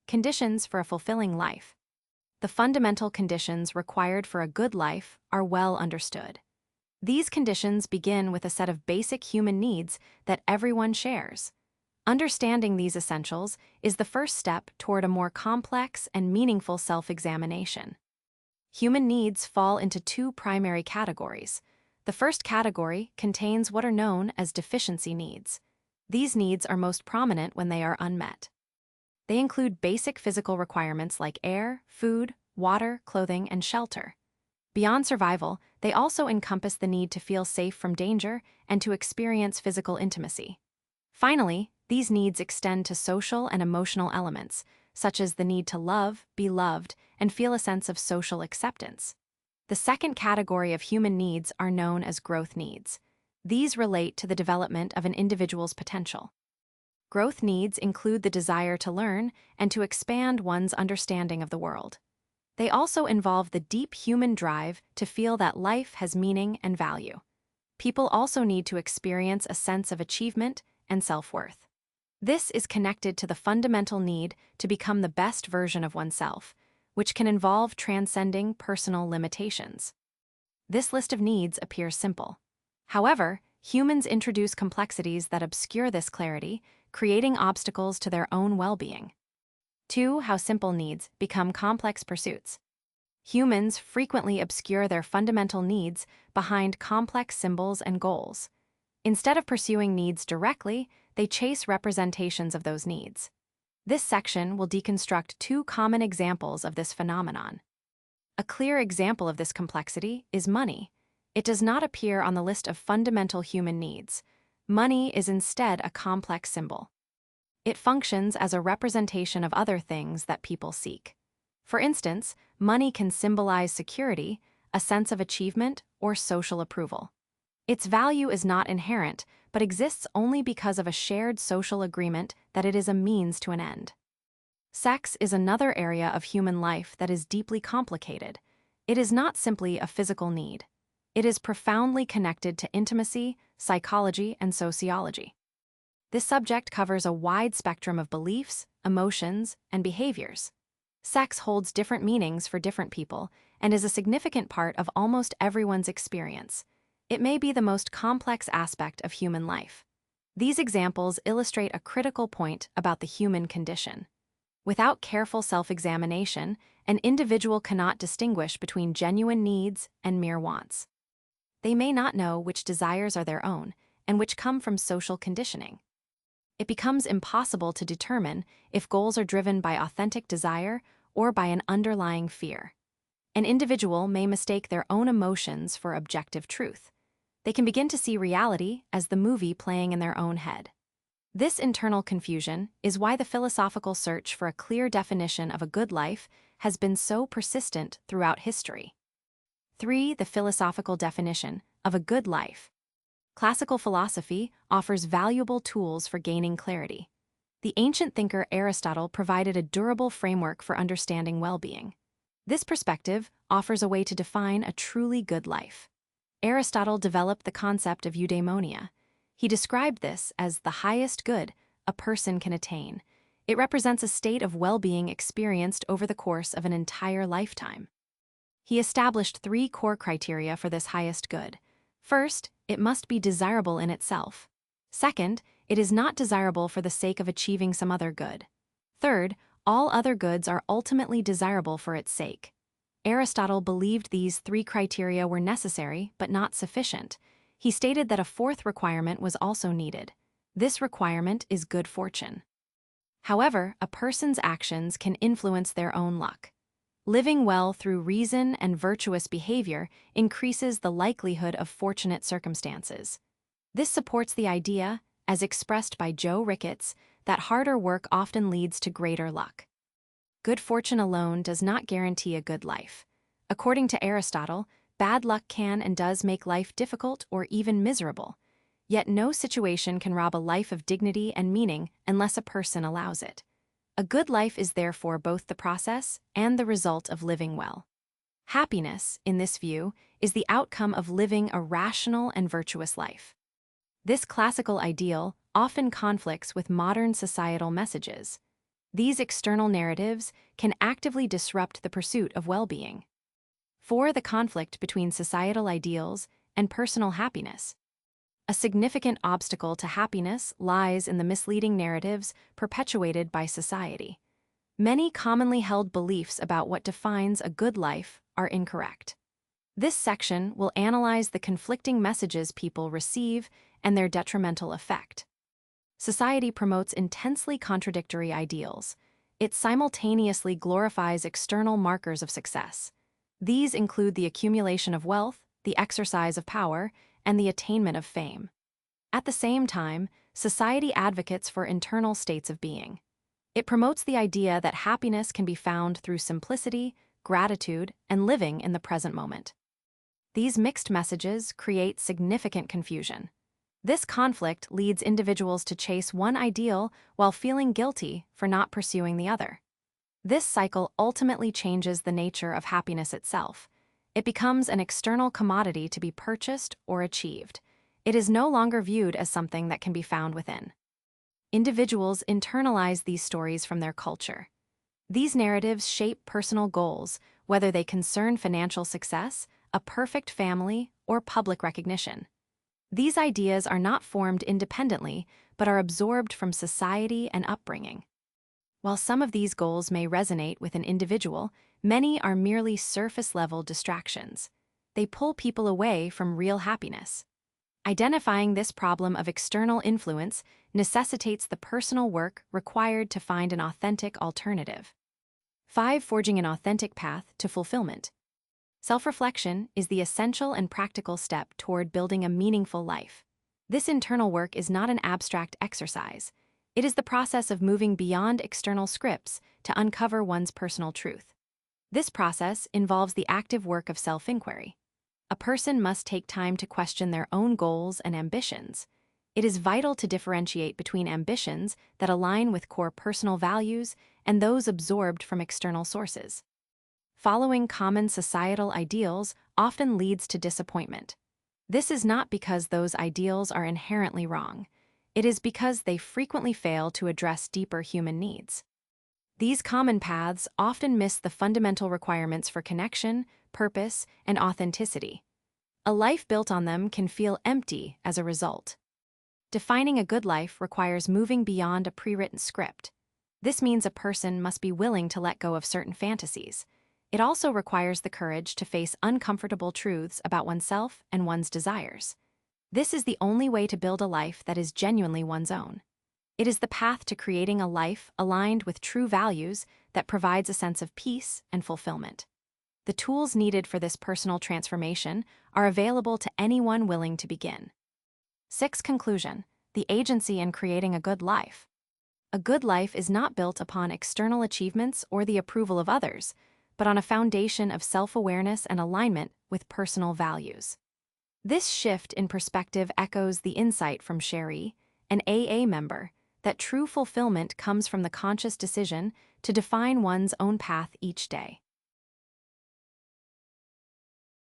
Conditions for a fulfilling life. The fundamental conditions required for a good life are well understood. These conditions begin with a set of basic human needs that everyone shares. Understanding these essentials is the first step toward a more complex and meaningful self-examination. Human needs fall into two primary categories. The first category contains what are known as deficiency needs. These needs are most prominent when they are unmet. They include basic physical requirements like air, food, water, clothing, and shelter. Beyond survival, they also encompass the need to feel safe from danger and to experience physical intimacy. Finally, these needs extend to social and emotional elements, such as the need to love, be loved, and feel a sense of social acceptance. The second category of human needs are known as growth needs. These relate to the development of an individual's potential. Growth needs include the desire to learn and to expand one's understanding of the world. They also involve the deep human drive to feel that life has meaning and value. People also need to experience a sense of achievement and self-worth. This is connected to the fundamental need to become the best version of oneself, which can involve transcending personal limitations. This list of needs appears simple. However, humans introduce complexities that obscure this clarity, creating obstacles to their own well-being. 2. How simple needs become complex pursuits. Humans frequently obscure their fundamental needs behind complex symbols and goals. Instead of pursuing needs directly, they chase representations of those needs. This section will deconstruct two common examples of this phenomenon. A clear example of this complexity is money. It does not appear on the list of fundamental human needs. Money is instead a complex symbol. It functions as a representation of other things that people seek. For instance, money can symbolize security, a sense of achievement, or social approval. Its value is not inherent, but exists only because of a shared social agreement that it is a means to an end. Sex is another area of human life that is deeply complicated. It is not simply a physical need. It is profoundly connected to intimacy, psychology, and sociology. This subject covers a wide spectrum of beliefs, emotions, and behaviors. Sex holds different meanings for different people and is a significant part of almost everyone's experience. It may be the most complex aspect of human life. These examples illustrate a critical point about the human condition. Without careful self-examination, an individual cannot distinguish between genuine needs and mere wants. They may not know which desires are their own and which come from social conditioning. It becomes impossible to determine if goals are driven by authentic desire or by an underlying fear. An individual may mistake their own emotions for objective truth. They can begin to see reality as the movie playing in their own head. This internal confusion is why the philosophical search for a clear definition of a good life has been so persistent throughout history. 3. The philosophical definition of a good life. Classical philosophy offers valuable tools for gaining clarity. The ancient thinker Aristotle provided a durable framework for understanding well-being. This perspective offers a way to define a truly good life. Aristotle developed the concept of eudaimonia. He described this as the highest good a person can attain. It represents a state of well-being experienced over the course of an entire lifetime. He established 3 core criteria for this highest good. First, it must be desirable in itself. Second, it is not desirable for the sake of achieving some other good. Third, all other goods are ultimately desirable for its sake. Aristotle believed these 3 criteria were necessary but not sufficient. He stated that a 4th requirement was also needed. This requirement is good fortune. However, a person's actions can influence their own luck. Living well through reason and virtuous behavior increases the likelihood of fortunate circumstances. This supports the idea, as expressed by Joe Ricketts, that harder work often leads to greater luck. Good fortune alone does not guarantee a good life. According to Aristotle, bad luck can and does make life difficult or even miserable. Yet no situation can rob a life of dignity and meaning unless a person allows it. A good life is therefore both the process and the result of living well. Happiness, in this view, is the outcome of living a rational and virtuous life. This classical ideal often conflicts with modern societal messages. These external narratives can actively disrupt the pursuit of well-being. 4. The conflict between societal ideals and personal happiness. A significant obstacle to happiness lies in the misleading narratives perpetuated by society. Many commonly held beliefs about what defines a good life are incorrect. This section will analyze the conflicting messages people receive and their detrimental effect. Society promotes intensely contradictory ideals. It simultaneously glorifies external markers of success. These include the accumulation of wealth, the exercise of power, and the attainment of fame. At the same time, society advocates for internal states of being. It promotes the idea that happiness can be found through simplicity, gratitude, and living in the present moment. These mixed messages create significant confusion. This conflict leads individuals to chase one ideal while feeling guilty for not pursuing the other. This cycle ultimately changes the nature of happiness itself. It becomes an external commodity to be purchased or achieved. It is no longer viewed as something that can be found within. Individuals internalize these stories from their culture. These narratives shape personal goals, whether they concern financial success, a perfect family, or public recognition. These ideas are not formed independently, but are absorbed from society and upbringing. While some of these goals may resonate with an individual, many are merely surface-level distractions. They pull people away from real happiness. Identifying this problem of external influence necessitates the personal work required to find an authentic alternative. 5. Forging an authentic path to fulfillment. Self-reflection is the essential and practical step toward building a meaningful life. This internal work is not an abstract exercise. It is the process of moving beyond external scripts to uncover one's personal truth. This process involves the active work of self-inquiry. A person must take time to question their own goals and ambitions. It is vital to differentiate between ambitions that align with core personal values and those absorbed from external sources. Following common societal ideals often leads to disappointment. This is not because those ideals are inherently wrong. It is because they frequently fail to address deeper human needs. These common paths often miss the fundamental requirements for connection, purpose, and authenticity. A life built on them can feel empty as a result. Defining a good life requires moving beyond a pre-written script. This means a person must be willing to let go of certain fantasies. It also requires the courage to face uncomfortable truths about oneself and one's desires. This is the only way to build a life that is genuinely one's own. It is the path to creating a life aligned with true values that provides a sense of peace and fulfillment. The tools needed for this personal transformation are available to anyone willing to begin. 6. Conclusion: the agency in creating a good life. A good life is not built upon external achievements or the approval of others, but on a foundation of self-awareness and alignment with personal values. This shift in perspective echoes the insight from Sherry, an AA member, that true fulfillment comes from the conscious decision to define one's own path each day.